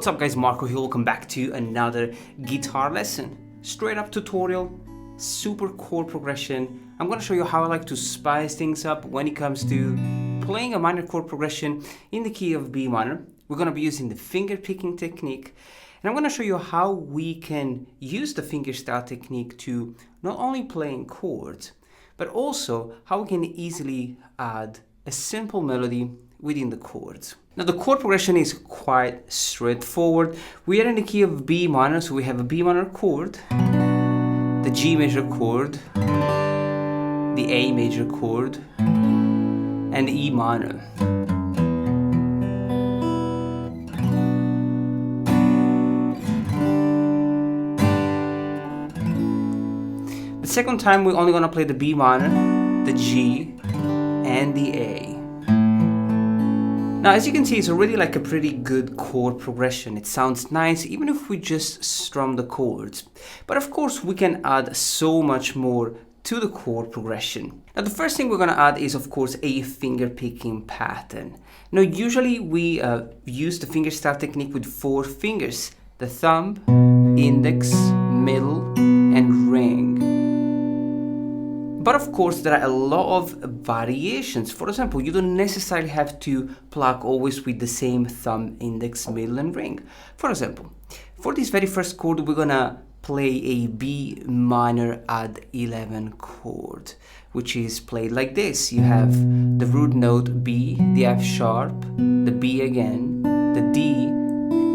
What's up guys, Marco here, welcome back to another guitar lesson. Straight up tutorial, super chord progression. I'm gonna show you how I like to spice things up when it comes to playing a minor chord progression in the key of B minor. We're gonna be using the finger picking technique, and I'm gonna show you how we can use the fingerstyle technique to not only playing chords, but also how we can easily add a simple melody within the chords. Now the chord progression is quite straightforward. We are in the key of B minor, so we have a B minor chord, the G major chord, the A major chord, and the E minor. The second time we're only gonna play the B minor, the G, and the A. Now as you can see, it's already like a pretty good chord progression. It sounds nice even if we just strum the chords. But of course we can add so much more to the chord progression. Now the first thing we're going to add is of course a finger picking pattern. Now usually we use the fingerstyle technique with 4 fingers: the thumb, index, middle, and ring. But of course there are a lot of variations. For example, you don't necessarily have to pluck always with the same thumb, index, middle, and ring. For example, for this very first chord we're gonna play a B minor add 11 chord, which is played like this. You have the root note B, the F sharp, the B again, the D,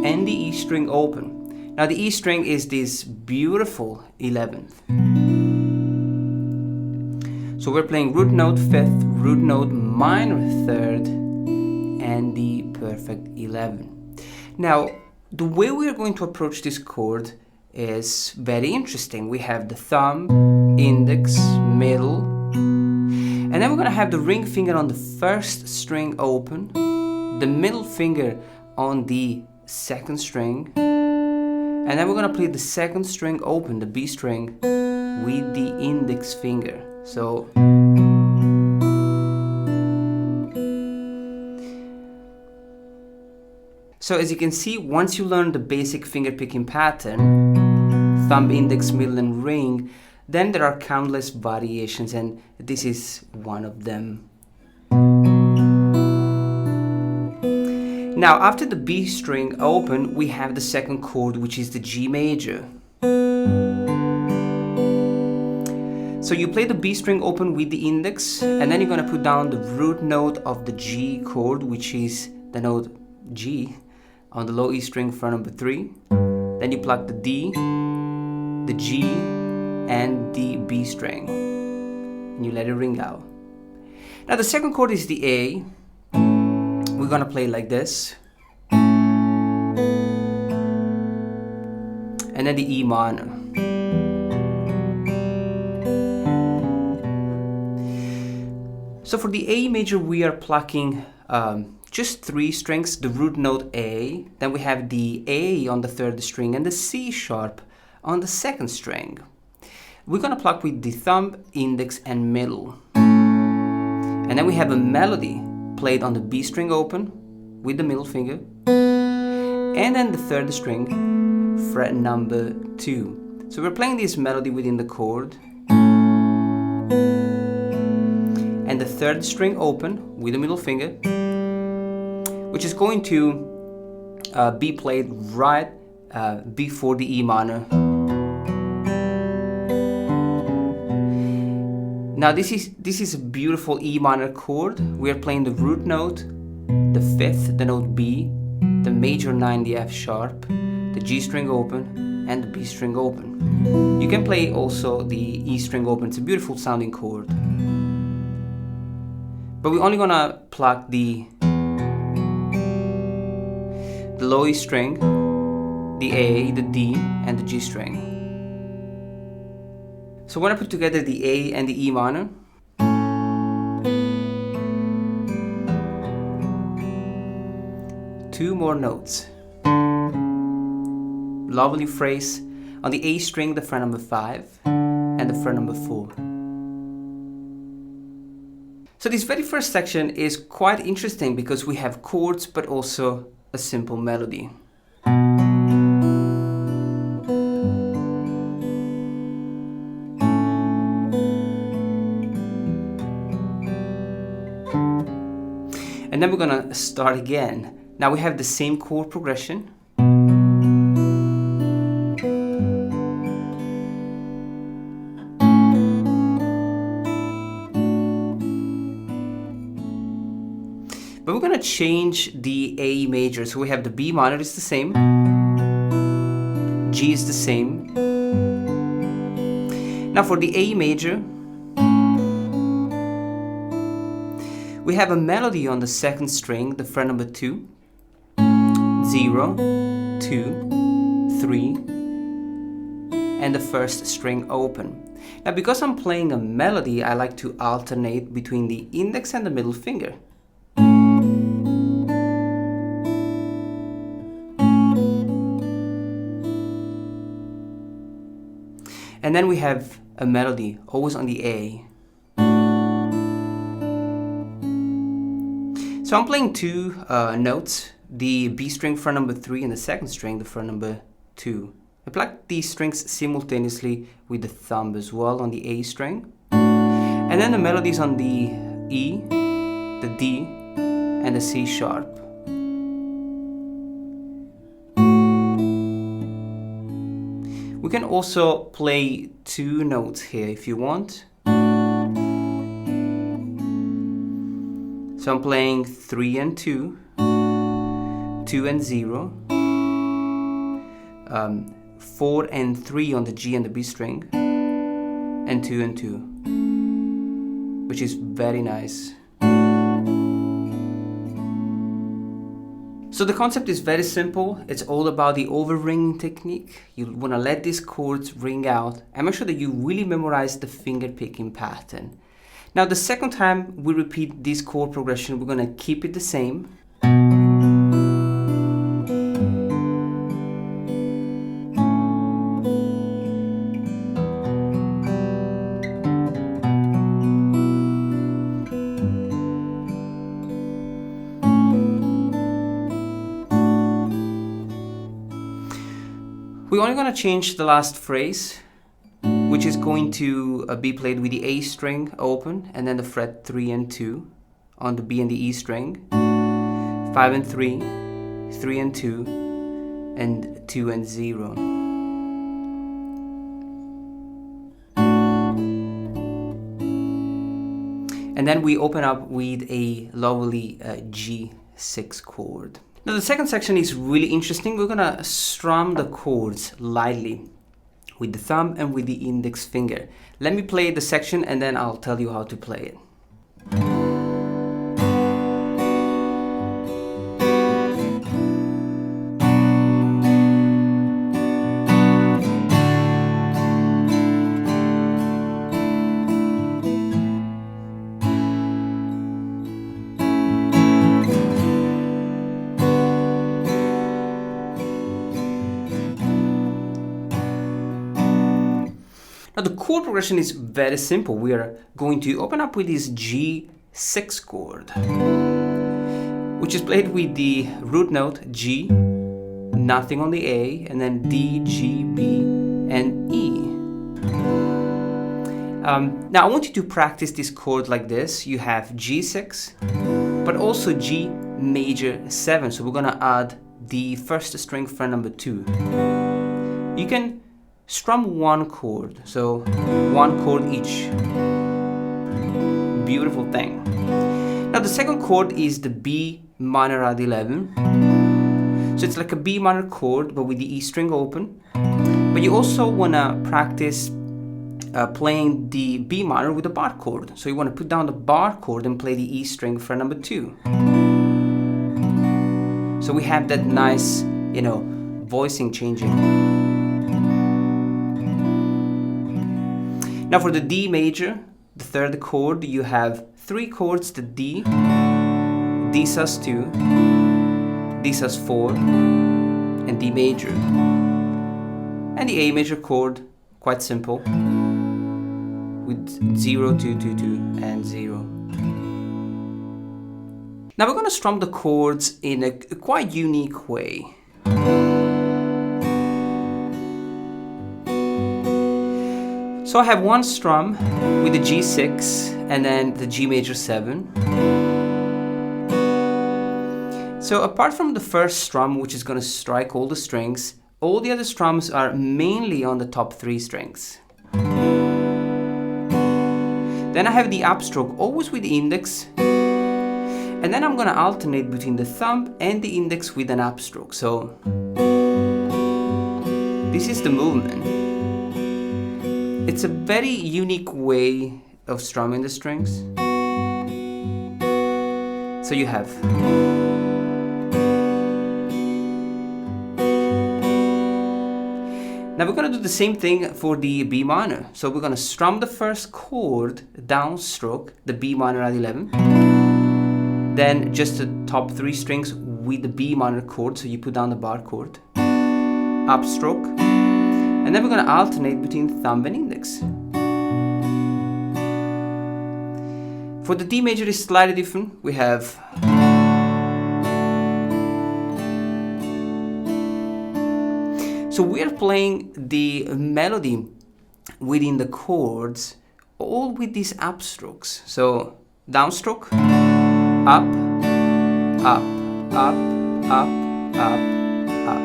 and the E string open. Now the E string is this beautiful 11th. So we're playing root note 5th, root note minor 3rd, and the perfect 11. Now, the way we are going to approach this chord is very interesting. We have the thumb, index, middle, and then we're going to have the ring finger on the first string open, the middle finger on the second string, and then we're going to play the second string open, the B string, with the index finger. So as you can see, once you learn the basic finger picking pattern, thumb, index, middle, and ring, then there are countless variations, and this is one of them. Now after the B string open, we have the second chord, which is the G major. So you play the B string open with the index, and then you're going to put down the root note of the G chord, which is the note G, on the low E string fret number 3. Then you pluck the D, the G, and the B string, and you let it ring out. Now the second chord is the A. We're going to play like this, and then the E minor. So for the A major, we are plucking just 3 strings, the root note A, then we have the A on the 3rd string and the C sharp on the 2nd string. We're gonna pluck with the thumb, index, and middle. And then we have a melody played on the B string open with the middle finger, and then the 3rd string, fret number 2. So we're playing this melody within the chord, and the 3rd string open with the middle finger, which is going to be played right before the E minor. Now this is a beautiful E minor chord. We are playing the root note, the 5th, the note B, the major 9, the F sharp, the G string open, and the B string open. You can play also the E string open. It's a beautiful sounding chord. But we're only gonna pluck the low E string, the A, the D, and the G string. So when I put together the A and the E minor, two more notes. Lovely phrase on the A string, the fret number 5, and the fret number 4. So this very first section is quite interesting because we have chords but also a simple melody. And then we're gonna start again. Now we have the same chord progression. But we're gonna change the A major. So we have the B minor is the same, G is the same. Now for the A major, we have a melody on the second string, the fret number 2, 0, 2, 3, and the first string open. Now because I'm playing a melody, I like to alternate between the index and the middle finger. And then we have a melody, always on the A. So I'm playing two notes, the B string fret number 3 and the second string, the fret number 2. I play these strings simultaneously with the thumb as well on the A string. And then the melodies on the E, the D, and the C sharp. We can also play two notes here if you want. So I'm playing 3 and 2, 2 and 0, 4 and 3 on the G and the B string, and 2 and 2, which is very nice. So the concept is very simple. It's all about the over-ringing technique. You want to let these chords ring out and make sure that you really memorize the finger picking pattern. Now the second time we repeat this chord progression, we're going to keep it the same. We're only going to change the last phrase, which is going to be played with the A string open and then the fret 3 and 2 on the B and the E string, 5 and 3, 3 and 2, and 2 and 0. And then we open up with a lovely G6 chord. Now the second section is really interesting. We're gonna strum the chords lightly with the thumb and with the index finger. Let me play the section and then I'll tell you how to play it. Now the chord progression is very simple. We are going to open up with this G6 chord, which is played with the root note G, nothing on the A, and then D, G, B, and E. Now I want you to practice this chord like this. You have G6, but also G major 7. So we're gonna add the first string fret number 2. You can strum one chord, so one chord each. Beautiful thing. Now the second chord is the B minor add 11. So it's like a B minor chord but with the E string open. But you also want to practice playing the B minor with a bar chord. So you want to put down the bar chord and play the E string fret number 2. So we have that nice, voicing changing. Now for the D major, the third chord, you have 3 chords, the D, D sus2, D sus4, and D major. And the A major chord, quite simple, with 0, 2, 2, 2, and 0. Now we're going to strum the chords in a quite unique way. So I have one strum with the G6 and then the G major 7. So apart from the first strum, which is going to strike all the strings, all the other strums are mainly on the top 3 strings. Then I have the upstroke always with the index, and then I'm going to alternate between the thumb and the index with an upstroke. So this is the movement. It's a very unique way of strumming the strings. So you have now we're going to do the same thing for the B minor. So we're going to strum the first chord, downstroke, the B minor at 11. Then just the top 3 strings with the B minor chord, so you put down the bar chord. Upstroke. And then we're going to alternate between thumb and index. For the D major is slightly different. We have so we're playing the melody within the chords, all with these upstrokes. So downstroke, up, up, up, up, up, up.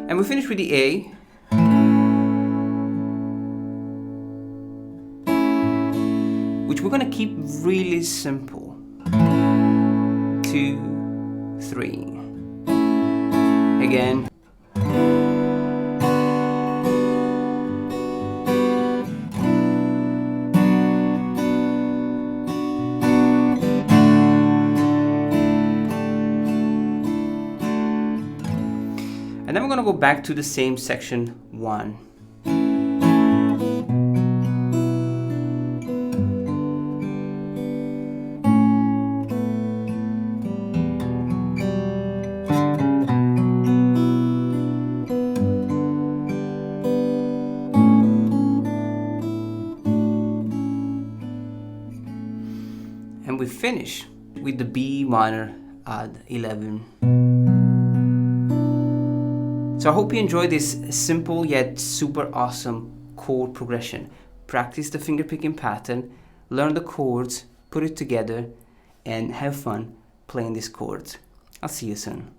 And we finish with the A. Which we're going to keep really simple. 2, 3. Again. And then we're going to go back to the same section 1. And we finish with the B minor at 11. So I hope you enjoyed this simple yet super awesome chord progression. Practice the fingerpicking pattern, learn the chords, put it together, and have fun playing these chords. I'll see you soon.